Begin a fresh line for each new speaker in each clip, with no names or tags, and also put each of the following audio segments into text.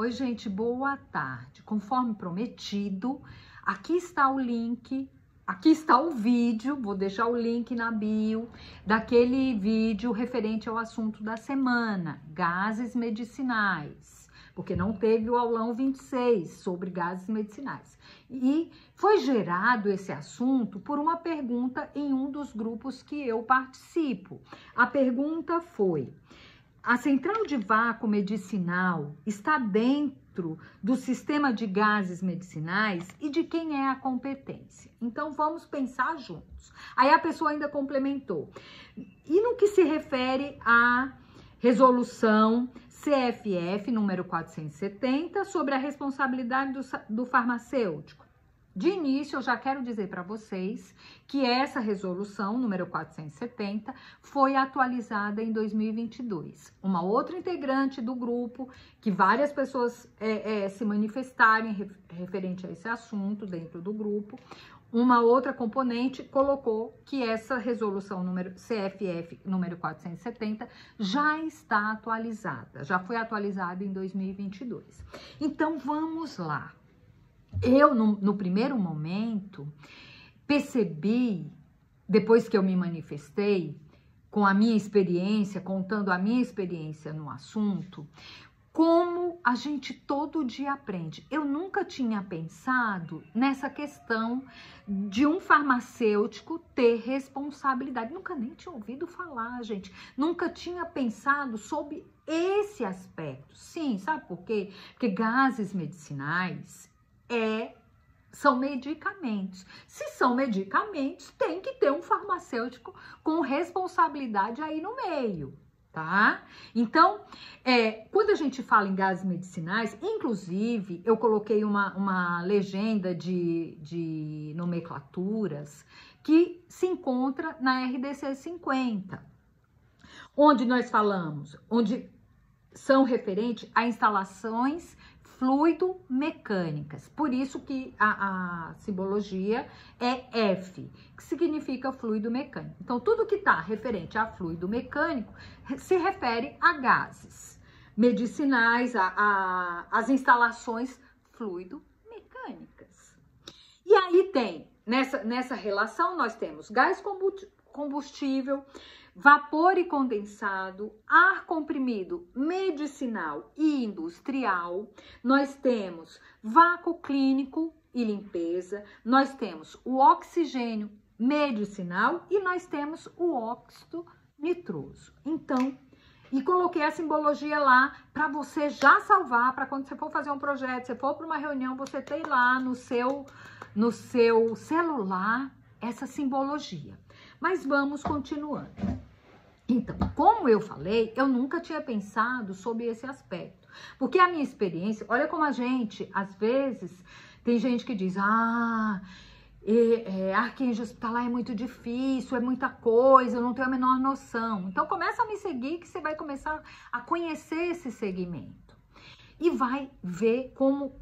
Oi, gente, boa tarde. Conforme prometido, aqui está o link, aqui está o vídeo, vou deixar o link na bio daquele vídeo referente ao assunto da semana, gases medicinais, porque não teve o aulão 26 sobre gases medicinais. E foi gerado esse assunto por uma pergunta em um dos grupos que eu participo. A pergunta foi: a central de vácuo medicinal está dentro do sistema de gases medicinais e de quem é a competência? Então, vamos pensar juntos. Aí a pessoa ainda complementou. E no que se refere à resolução CFF número 470 sobre a responsabilidade do farmacêutico? De início, eu já quero dizer para vocês que essa resolução, número 470, foi atualizada em 2022. Uma outra integrante do grupo, que várias pessoas se manifestaram referente a esse assunto dentro do grupo, uma outra componente colocou que essa resolução CFF número 470 já está atualizada, já foi atualizada em 2022. Então, vamos lá. Eu, no primeiro momento, percebi, depois que eu me manifestei, com a minha experiência, contando a minha experiência no assunto, como a gente todo dia aprende. Eu nunca tinha pensado nessa questão de um farmacêutico ter responsabilidade. Nunca nem tinha ouvido falar, gente. Nunca tinha pensado sobre esse aspecto. Sim, sabe por quê? Porque gases medicinais são medicamentos. Se são medicamentos, tem que ter um farmacêutico com responsabilidade aí no meio, tá? Então, quando a gente fala em gases medicinais, inclusive, eu coloquei uma legenda de nomenclaturas que se encontra na RDC 50, onde nós falamos, onde são referentes a instalações fluido-mecânicas. Por isso que a simbologia é F, que significa fluido mecânico. Então, tudo que está referente a fluido mecânico se refere a gases medicinais, as instalações fluido-mecânicas. E aí tem, nessa relação, nós temos gás combustível, vapor e condensado, ar comprimido medicinal e industrial, nós temos vácuo clínico e limpeza, nós temos o oxigênio medicinal e nós temos o óxido nitroso. Então, e coloquei a simbologia lá para você já salvar, para quando você for fazer um projeto, você for para uma reunião, você ter lá no seu celular essa simbologia. Mas vamos continuando. Então, como eu falei, eu nunca tinha pensado sobre esse aspecto. Porque a minha experiência, olha como a gente, às vezes, tem gente que diz, arquejo hospitalar é muito difícil, é muita coisa, eu não tenho a menor noção. Então, começa a me seguir que você vai começar a conhecer esse segmento. E vai ver como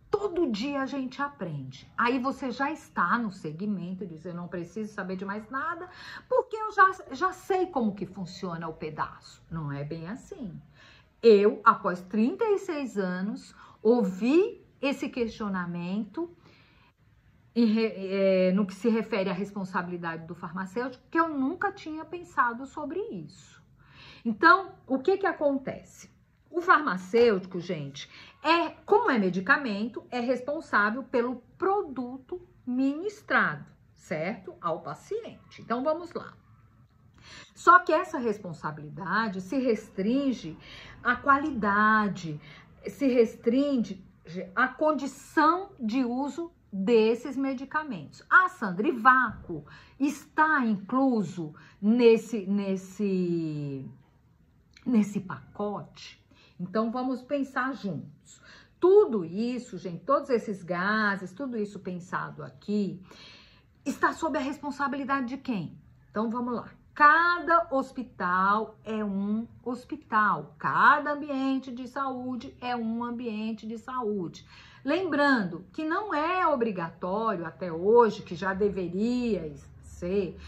todo dia a gente aprende. Aí você já está no segmento, diz, eu não preciso saber de mais nada, porque eu já sei como que funciona o pedaço. Não é bem assim. Eu, após 36 anos, ouvi esse questionamento no que se refere à responsabilidade do farmacêutico, que eu nunca tinha pensado sobre isso. Então, o que acontece? O farmacêutico, gente, como é medicamento, é responsável pelo produto ministrado, certo? Ao paciente. Então, vamos lá. Só que essa responsabilidade se restringe à qualidade, se restringe à condição de uso desses medicamentos. Sandra, e vácuo está incluso nesse pacote? Então, vamos pensar juntos. Tudo isso, gente, todos esses gases, tudo isso pensado aqui, está sob a responsabilidade de quem? Então, vamos lá. Cada hospital é um hospital. Cada ambiente de saúde é um ambiente de saúde. Lembrando que não é obrigatório, até hoje, que já deveria ser,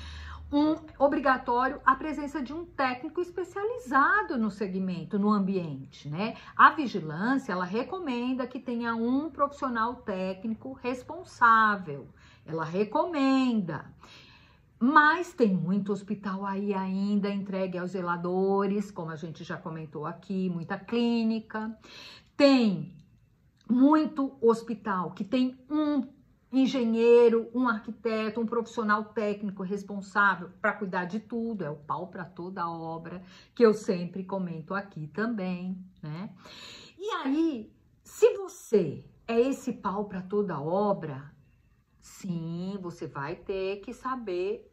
obrigatório a presença de um técnico especializado no segmento, no ambiente, né? A vigilância, ela recomenda que tenha um profissional técnico responsável. Ela recomenda. Mas tem muito hospital aí ainda entregue aos zeladores, como a gente já comentou aqui, muita clínica. Tem muito hospital que tem um engenheiro, um arquiteto, um profissional técnico responsável para cuidar de tudo, é o pau para toda a obra, que eu sempre comento aqui também, né? E aí, se você é esse pau para toda a obra, sim, você vai ter que saber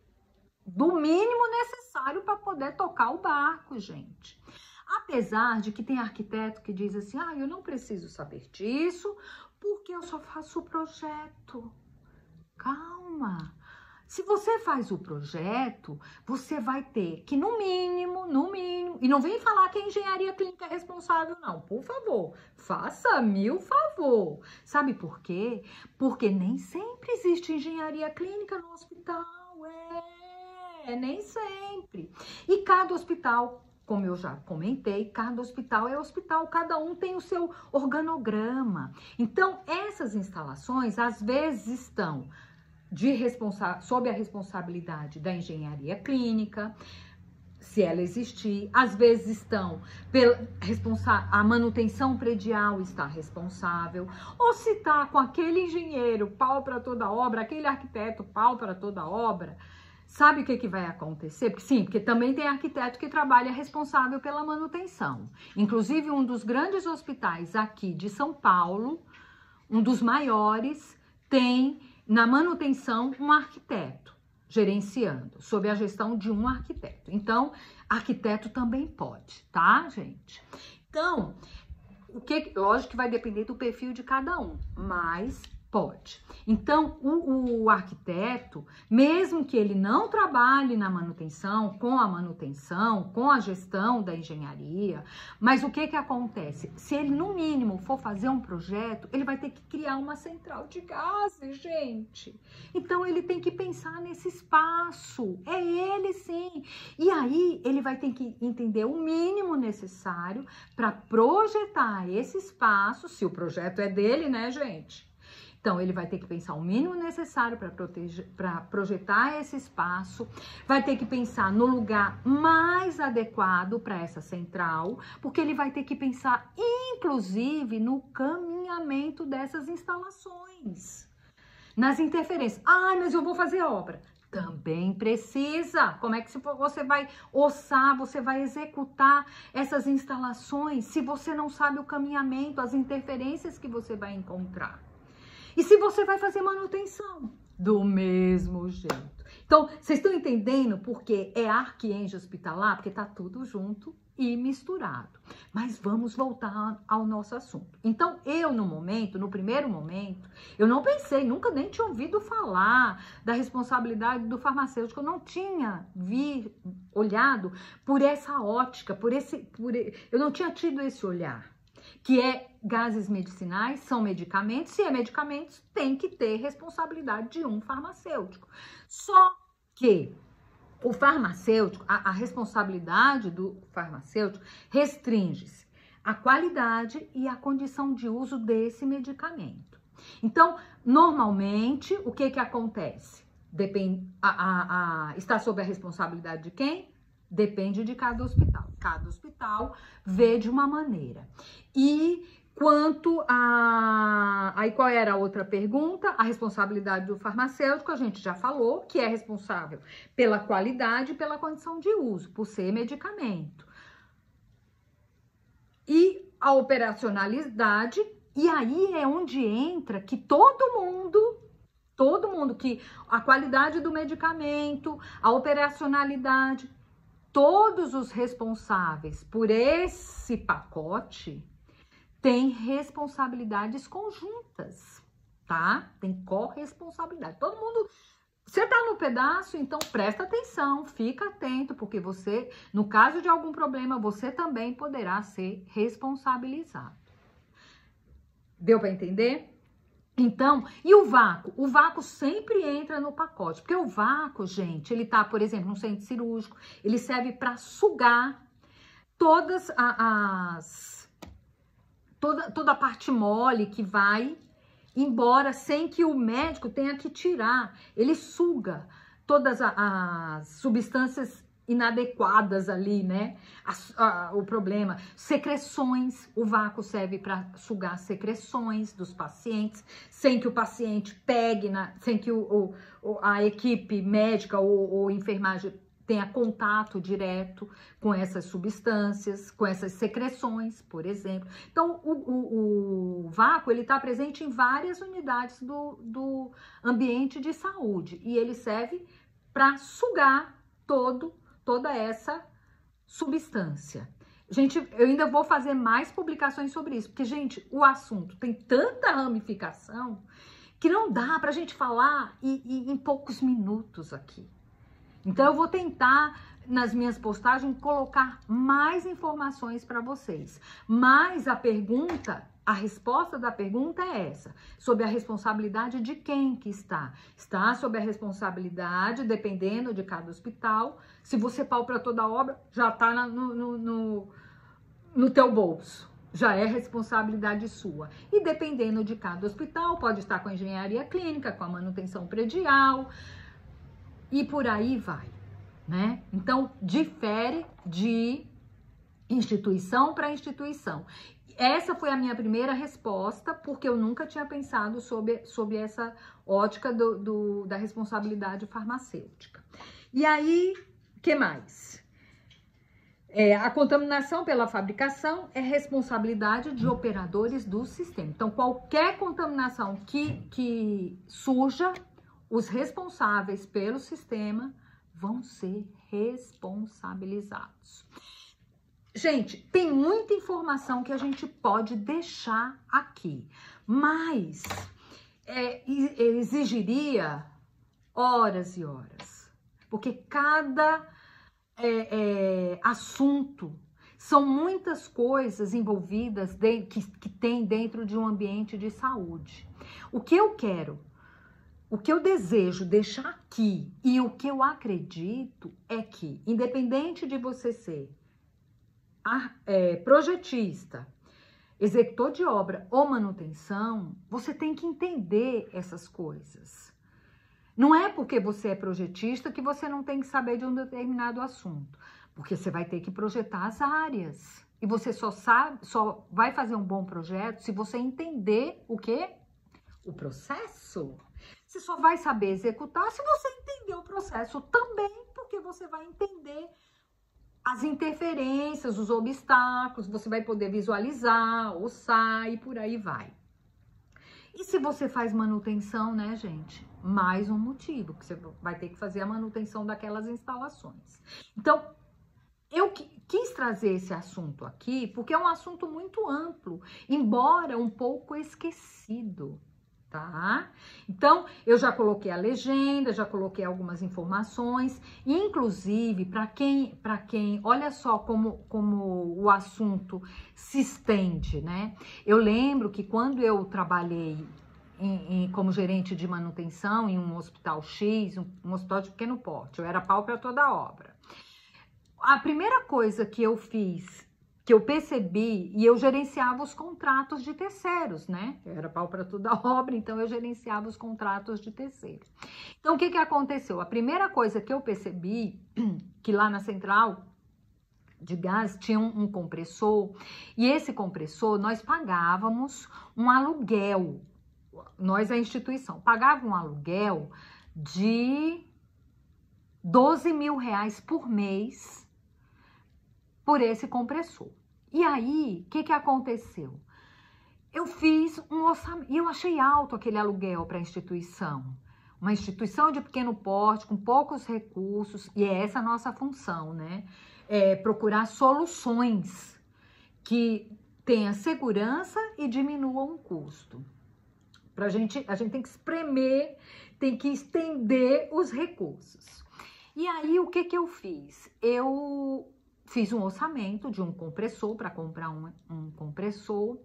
do mínimo necessário para poder tocar o barco, gente. Apesar de que tem arquiteto que diz assim, eu não preciso saber disso, porque eu só faço o projeto. Calma. Se você faz o projeto, você vai ter que, no mínimo, e não vem falar que a engenharia clínica é responsável, não, por favor, faça-me o favor. Sabe por quê? Porque nem sempre existe engenharia clínica no hospital, nem sempre. E cada hospital, como eu já comentei, cada hospital é hospital, cada um tem o seu organograma. Então, essas instalações, às vezes, estão sob a responsabilidade da engenharia clínica, se ela existir, às vezes estão a manutenção predial está responsável, ou se está com aquele engenheiro pau para toda obra, aquele arquiteto pau para toda obra. Sabe o que vai acontecer? Porque também tem arquiteto que trabalha responsável pela manutenção. Inclusive, um dos grandes hospitais aqui de São Paulo, um dos maiores, tem na manutenção um arquiteto gerenciando, sob a gestão de um arquiteto. Então, arquiteto também pode, tá, gente? Então, lógico que vai depender do perfil de cada um, mas pode. Então, o arquiteto, mesmo que ele não trabalhe na manutenção, com a gestão da engenharia, mas o que acontece? Se ele, no mínimo, for fazer um projeto, ele vai ter que criar uma central de gases, gente. Então, ele tem que pensar nesse espaço. É ele, sim. E aí, ele vai ter que entender o mínimo necessário para projetar esse espaço, se o projeto é dele, né, gente? Então, ele vai ter que pensar o mínimo necessário para projetar esse espaço, vai ter que pensar no lugar mais adequado para essa central, porque ele vai ter que pensar, inclusive, no caminhamento dessas instalações, nas interferências. Mas eu vou fazer obra. Também precisa. Como é que você vai orçar, você vai executar essas instalações se você não sabe o caminhamento, as interferências que você vai encontrar? E se você vai fazer manutenção? Do mesmo jeito. Então, vocês estão entendendo porque é arquiengenharia hospitalar? Porque tá tudo junto e misturado. Mas vamos voltar ao nosso assunto. Então, no primeiro momento, eu não pensei, nunca nem tinha ouvido falar da responsabilidade do farmacêutico. Eu não tinha olhado por essa ótica, eu não tinha tido esse olhar. Que gases medicinais, são medicamentos, se é medicamentos, tem que ter responsabilidade de um farmacêutico. Só que o farmacêutico, a responsabilidade do farmacêutico restringe-se à qualidade e à condição de uso desse medicamento. Então, normalmente, o que acontece? Está sob a responsabilidade de quem? Depende de cada hospital. Cada hospital vê de uma maneira. E quanto a... Aí qual era a outra pergunta? A responsabilidade do farmacêutico, a gente já falou, que é responsável pela qualidade e pela condição de uso, por ser medicamento. E a operacionalidade, e aí é onde entra que todo mundo, que a qualidade do medicamento, a operacionalidade, todos os responsáveis por esse pacote têm responsabilidades conjuntas, tá? Tem corresponsabilidade. Todo mundo... Você tá no pedaço, então presta atenção, fica atento, porque você, no caso de algum problema, você também poderá ser responsabilizado. Deu para entender? Então, e o vácuo? O vácuo sempre entra no pacote, porque o vácuo, gente, ele tá, por exemplo, no centro cirúrgico, ele serve para sugar todas toda a parte mole que vai embora sem que o médico tenha que tirar. Ele suga todas as substâncias inadequadas ali, né? O problema. Secreções, o vácuo serve para sugar secreções dos pacientes, sem que o paciente pegue, sem que a equipe médica ou enfermagem tenha contato direto com essas substâncias, com essas secreções, por exemplo. Então, o vácuo, ele está presente em várias unidades do ambiente de saúde e ele serve para sugar toda essa substância. Gente, eu ainda vou fazer mais publicações sobre isso, porque, gente, o assunto tem tanta ramificação que não dá para a gente falar em poucos minutos aqui. Então, eu vou tentar, nas minhas postagens, colocar mais informações para vocês. Mas a resposta da pergunta é essa, sobre a responsabilidade de quem que está. Está sob a responsabilidade, dependendo de cada hospital. Se você palpa toda a obra, já está no teu bolso. Já é responsabilidade sua. E dependendo de cada hospital, pode estar com a engenharia clínica, com a manutenção predial, e por aí vai, né? Então, difere de instituição para instituição. Essa foi a minha primeira resposta, porque eu nunca tinha pensado sobre essa ótica da responsabilidade farmacêutica. E aí, o que mais? A contaminação pela fabricação é responsabilidade de operadores do sistema. Então, qualquer contaminação que surja, os responsáveis pelo sistema vão ser responsabilizados. Gente, tem muita informação que a gente pode deixar aqui, mas exigiria horas e horas, porque cada assunto são muitas coisas envolvidas que tem dentro de um ambiente de saúde. O que eu desejo deixar aqui e o que eu acredito é que, independente de você ser projetista, executor de obra ou manutenção, você tem que entender essas coisas. Não é porque você é projetista que você não tem que saber de um determinado assunto, porque você vai ter que projetar as áreas. E você só vai fazer um bom projeto se você entender o quê? O processo. Você só vai saber executar se você entender o processo também, porque você vai entender as interferências, os obstáculos, você vai poder visualizar, ossar e por aí vai. E se você faz manutenção, né, gente? Mais um motivo, que você vai ter que fazer a manutenção daquelas instalações. Então, eu quis trazer esse assunto aqui, porque é um assunto muito amplo, embora um pouco esquecido. Tá? Então, eu já coloquei a legenda, já coloquei algumas informações, inclusive, para quem, olha só como o assunto se estende, né? Eu lembro que quando eu trabalhei como gerente de manutenção em um hospital X, um hospital de pequeno porte, eu era pau para toda a obra. A primeira coisa que eu fiz, que eu percebi, e eu gerenciava os contratos de terceiros, né? Eu era pau para toda a obra, então eu gerenciava os contratos de terceiros. Então, o que aconteceu? A primeira coisa que eu percebi, que lá na central de gás tinha um compressor, e esse compressor, nós pagávamos um aluguel, nós, a instituição, pagava um aluguel de 12 mil reais por mês, por esse compressor. E aí, o que aconteceu? Eu fiz um orçamento, e eu achei alto aquele aluguel para a instituição. Uma instituição de pequeno porte, com poucos recursos, e é essa a nossa função, né? Procurar soluções que tenham segurança e diminuam o custo. A gente tem que espremer, tem que estender os recursos. E aí, o que eu fiz? Eu fiz um orçamento de um compressor, para comprar um compressor,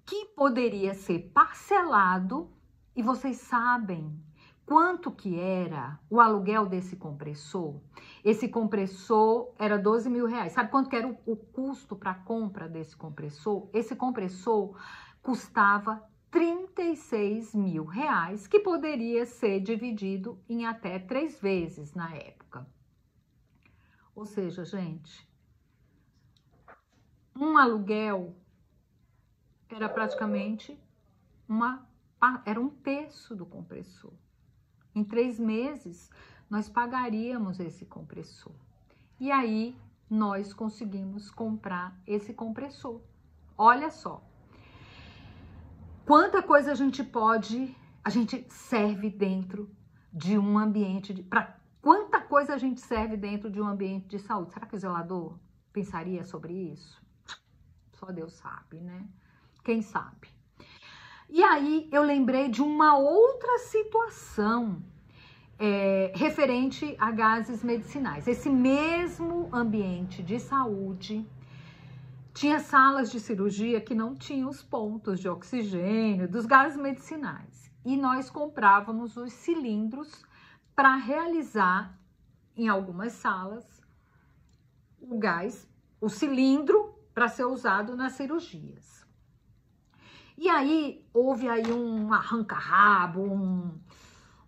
que poderia ser parcelado, e vocês sabem quanto que era o aluguel desse compressor? Esse compressor era 12 mil reais. Sabe quanto que era o custo para a compra desse compressor? Esse compressor custava 36 mil reais, que poderia ser dividido em até 3 vezes na época. Ou seja, gente, um aluguel era praticamente era um terço do compressor. Em 3 meses, nós pagaríamos esse compressor. E aí, nós conseguimos comprar esse compressor. Olha só. Quanta coisa a gente serve dentro de um ambiente quanta coisa a gente serve dentro de um ambiente de saúde? Será que o zelador pensaria sobre isso? Só Deus sabe, né? Quem sabe? E aí eu lembrei de uma outra situação referente a gases medicinais. Esse mesmo ambiente de saúde tinha salas de cirurgia que não tinham os pontos de oxigênio dos gases medicinais. E nós comprávamos os cilindros para realizar, em algumas salas, o cilindro para ser usado nas cirurgias. E aí, houve aí um arranca-rabo,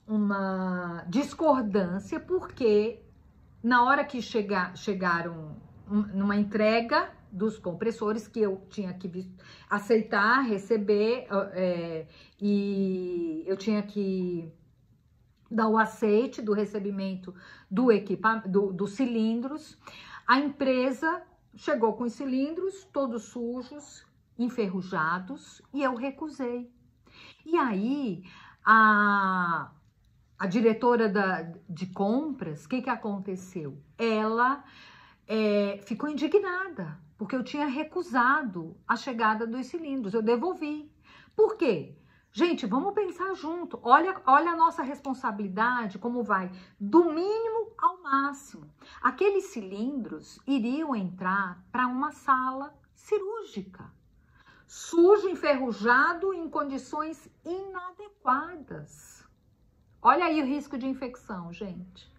uma discordância, porque na hora que chegaram numa entrega dos compressores, que eu tinha que aceitar, receber, e eu tinha que dar o aceite do recebimento dos cilindros, a empresa chegou com os cilindros todos sujos, enferrujados, e eu recusei. E aí, a diretora de compras, o que aconteceu? Ela ficou indignada, porque eu tinha recusado a chegada dos cilindros, eu devolvi. Por quê? Gente, vamos pensar junto. Olha a nossa responsabilidade, como vai do mínimo ao máximo. Aqueles cilindros iriam entrar para uma sala cirúrgica, sujo, enferrujado, em condições inadequadas. Olha aí o risco de infecção, gente.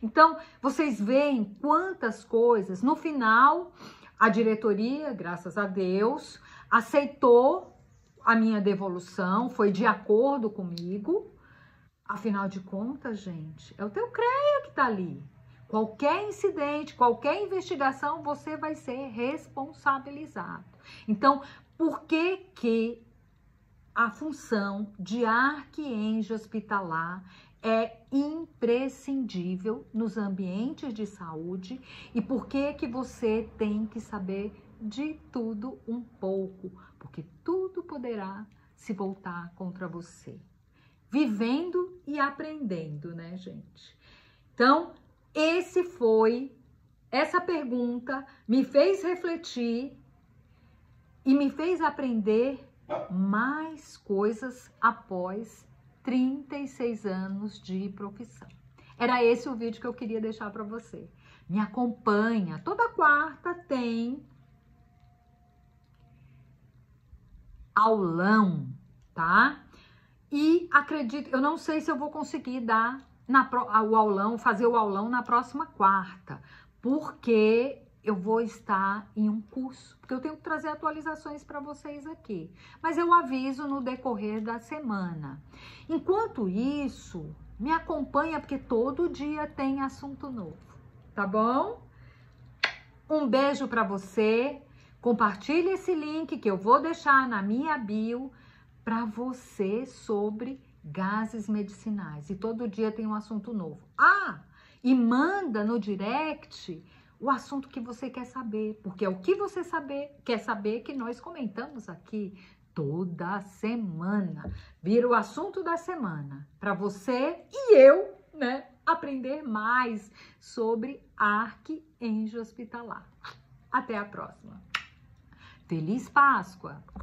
Então, vocês veem quantas coisas. No final, a diretoria, graças a Deus, aceitou a minha devolução, foi de acordo comigo. Afinal de contas, gente, é o teu CREA que tá ali. Qualquer incidente, qualquer investigação, você vai ser responsabilizado. Então, por que a função de arquienjo hospitalar é imprescindível nos ambientes de saúde e por que você tem que saber de tudo um pouco? Porque tudo poderá se voltar contra você. Vivendo e aprendendo, né, gente? Então, essa pergunta me fez refletir e me fez aprender mais coisas após 36 anos de profissão. Era esse o vídeo que eu queria deixar para você. Me acompanha. Toda quarta tem aulão, tá? E acredito, eu não sei se eu vou conseguir dar fazer o aulão na próxima quarta, porque eu vou estar em um curso, porque eu tenho que trazer atualizações para vocês aqui. Mas eu aviso no decorrer da semana. Enquanto isso, me acompanha, porque todo dia tem assunto novo, tá bom? Um beijo para você. Compartilhe esse link que eu vou deixar na minha bio para você sobre gases medicinais. E todo dia tem um assunto novo. E manda no direct o assunto que você quer saber, porque é o que você quer saber que nós comentamos aqui toda semana. Vira o assunto da semana para você e eu, né, aprender mais sobre arquienjo hospitalar. Até a próxima. Feliz Páscoa!